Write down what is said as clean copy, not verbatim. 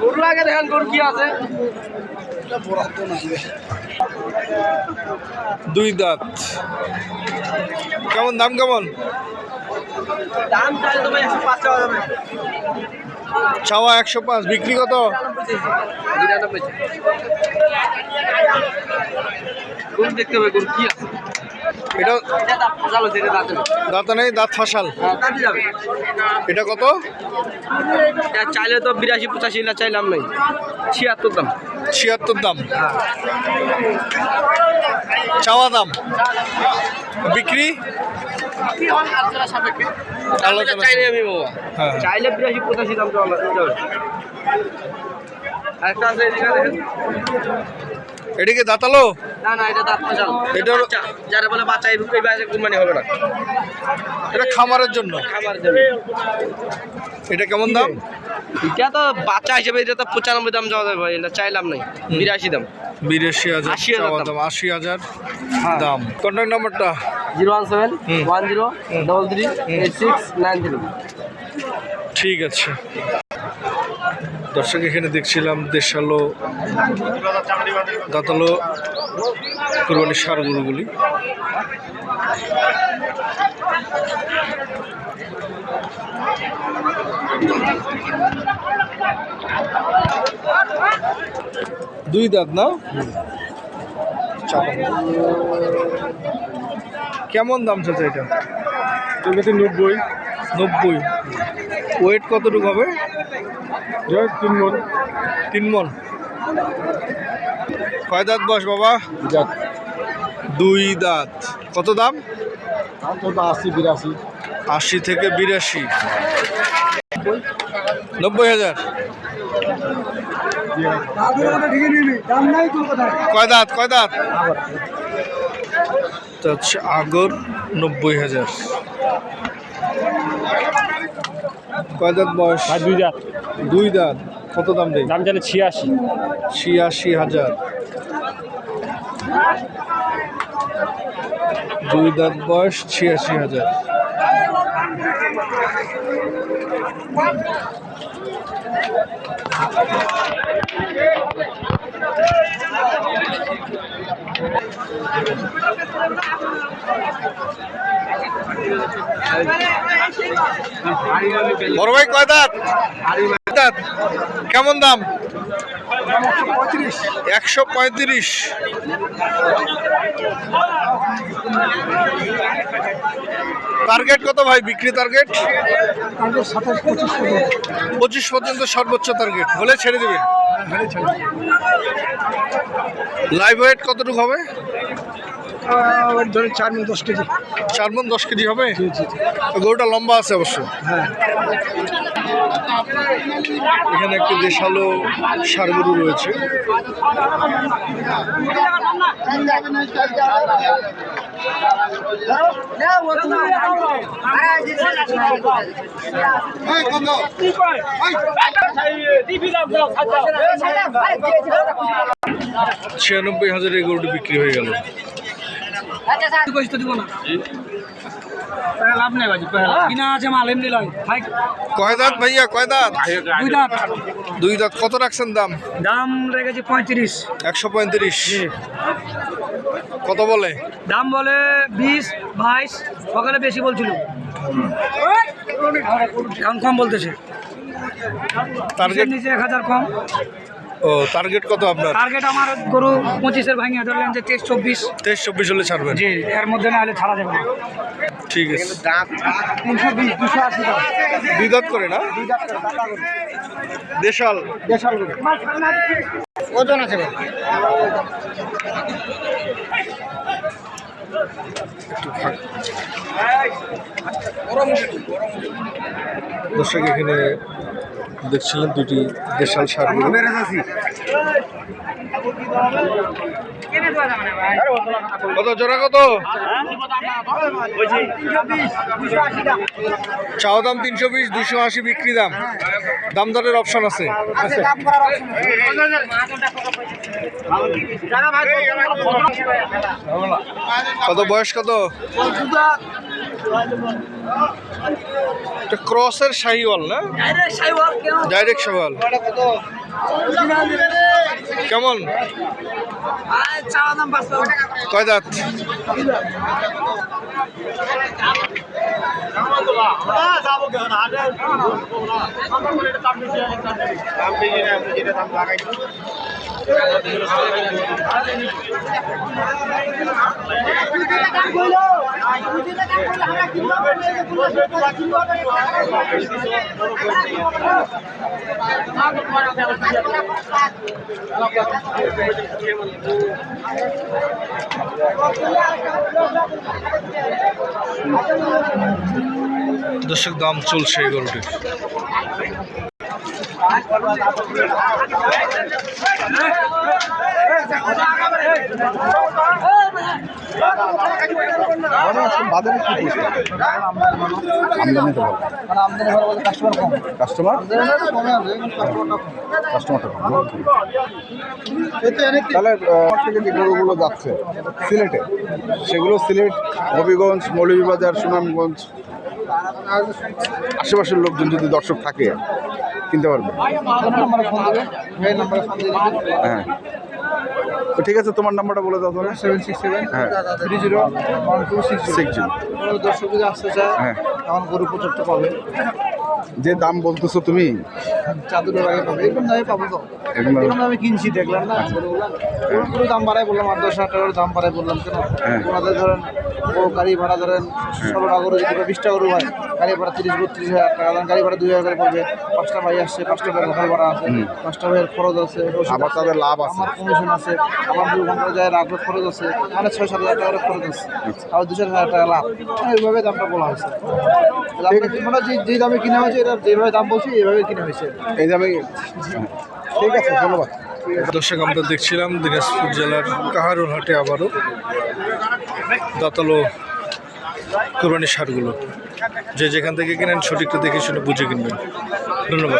গরু লাগে দেখেন গরু কি আছে। দুই দাঁত। কেমন দাম কেমন? দাম চাইলে তো ভাই 105 চাওয়া যাবে। চাওয়া 105, বিক্রি কত? 99। গরু দেখতে হবে গরু কি আছে। এটা দাঁত ফাসাল হচ্ছে, এটা দাঁত নেই, দাঁত ফাসাল। দাঁত যাবে। এটা কত? এটা চাইলে তো 82-85 না, চাইলাম নাই 76 দাম। 76 দাম চাওয়া দাম, বিক্রি আলোচনা। চাইলে আমি বাবা হ্যাঁ। চাইলে 82-85 দাম চাওয়া যাবে। আরেকটা আছে এদিকে দেখেন। এদিকে দাঁতালো? না না, এটা দাঁত ফাসাল। এটা বাচ্চা, যারা বলে বাচ্চা এই বাচ্চা কুরবানি হবে না। এটা খামারের জন্য। খাবার দেবে। এটা কেমন দাম? এটা তো বাচ্চা হিসেবে এটা তো 95 দাম চাওয়া যাবে ভাই, এটা চাইলাম নাই 82 দাম। 82,000 80,000 চাওয়া দাম। দাম, 80,000 হ্যাঁ। দাম। কন্ট্যাক্ট নাম্বারটা? 017-10-33-8693। ঠিক আছে। দর্শক এখানে দেখছিলাম দেশালো দাঁতালো কুরবানির ষাঁড় গরুগুলি। দুই দাঁত না? কেমন দাম চাচা এটা? 90। 90। ওয়েট কতটুকু হবে? 3 মণ। 3 মণ। কয় দাঁত বয়স বাবা? জাত। 2 দাঁত। কত দাম? 80-82। 80 থেকে 82। 90,000। কয় দাঁত? কয় দাঁত? তো হচ্ছে আগর 90,000। কয় দাঁত বয়স? 2 জাত। 2 দাঁত। কত দাম দেয়? দাম জানে 86। 86,000। 2 দাঁত বয়স, 86,000। বড় ভাই কয় দাঁত? দাঁত। কেমন দাম? 135। টার্গেট কত ভাই? বিক্রি টার্গেট 25 পর্যন্ত সর্বোচ্চ টার্গেট হলে ছেড়ে দেবেন। লাইভ ওয়েট কতটুকু হবে? 4 মণ 10 কেজি। 4 মণ 10 কেজি হবে। গরুটা লম্বা আছে অবশ্য। হ্যাঁ। এখানে একটি দেশালো ষাঁড় গরু রয়েছে। $96,000 এই গরুটি বিক্রি হয়ে গেল। লাভ নেই বাজি, কিনা আছে মাল এমনি লয় ভাই। কয় দাঁত ভাইয়া? কয় দাঁত? 2 দাঁত। 2 দাঁত। কত রাখছেন দাম? দাম রেখেছি 35। 135। কত বলে? দাম বলে 20-22। সকালে বেশি বলছিল, এখন কম বলতেছে। টার্গেট নিচে 1000 কম। ও, টার্গেট কত আপনার? টার্গেট আমার গরু 25-এর ভাঙিয়ে ধরলেন যে 23-24। 23-24 হলে ছাড়বেন। জি, এর মধ্যে না হলে ছাড়া যাবে না। ঠিক আছে। 320-280 দাম। 2 দাঁত করে না? দেশাল। দেশাল গরু ওজন আছে ভাই। দর্শক এখানে দেখছিলেন দুটি দেশাল ষাঁড় গরু। কত জোড়া? কত চাও দাম? 320, 280 বিক্রি দাম। দাম দরের অপশন আছে। কত বয়স? কত এটা ক্রসের শাহিওয়াল না? ডাইরেক্ট শাহিওয়াল। কেমন? কয় দাঁত? দর্শক দাম চলছে এই গরুটির। তাহলে থেকে যে গরুগুলো যাচ্ছে সিলেটে, সেগুলো সিলেট, হবিগঞ্জ, মৌলভীবাজার, সুনামগঞ্জ আশেপাশের লোকজন যদি দর্শক থাকে কিনতে পারবে। হ্যাঁ, তো ঠিক আছে, তোমার নাম্বারটা বলে দাও। তোমার 767 হ্যাঁ 301260। দর্শক যদি আসতে চায় হ্যাঁ, আমার গরু 75 পাবে। যে দাম বলতেছো তুমি, চাদরের আগে পাবে, এরকম দামে পাবো তো। এরকম এরকম আমি কিনছি, দেখলাম না গরুগুলো। গরুর দাম বাড়াই বললাম, 10,000 টাকার দাম বাড়াই বললাম কেন? হ্যাঁ। ওনাদের ধরেন ও গাড়ি ভাড়া ধরেন 16টা গরু যদি 20টা গরু হয়, গাড়ি ভাড়া 30-32 হাজার টাকা, ধরেন গাড়ি ভাড়া 2,000 করে পড়বে। 5টা ভাই আসছে, 5টা ভাই হোটেল ভাড়া আছে, 5টা ভাইয়ের খরচ আছে, আবার তাদের লাভ আছে। আমার কমিশন আছে, আমার 2 ঘন্টা যায় রাখলে খরচ আছে, মানে 6-7 হাজার টাকার খরচ আছে, আর 2-4 হাজার টাকা লাভ। এইভাবে দামটা বলা হয়েছে। মানে যে দামে কিনা হয়েছে, এটা যেভাবে দাম বলছি এইভাবে কিনা হয়েছে। এই দামে। ঠিক আছে, ধন্যবাদ। দর্শক, আমরা দেখছিলাম দিনাজপুর জেলার কাহারুল হাটে আবারও দাঁতালো কোরবানির সারগুলো। যে যেখান থেকে কিনেন সঠিকটা দেখে শুনে বুঝে কিনবেন। ধন্যবাদ।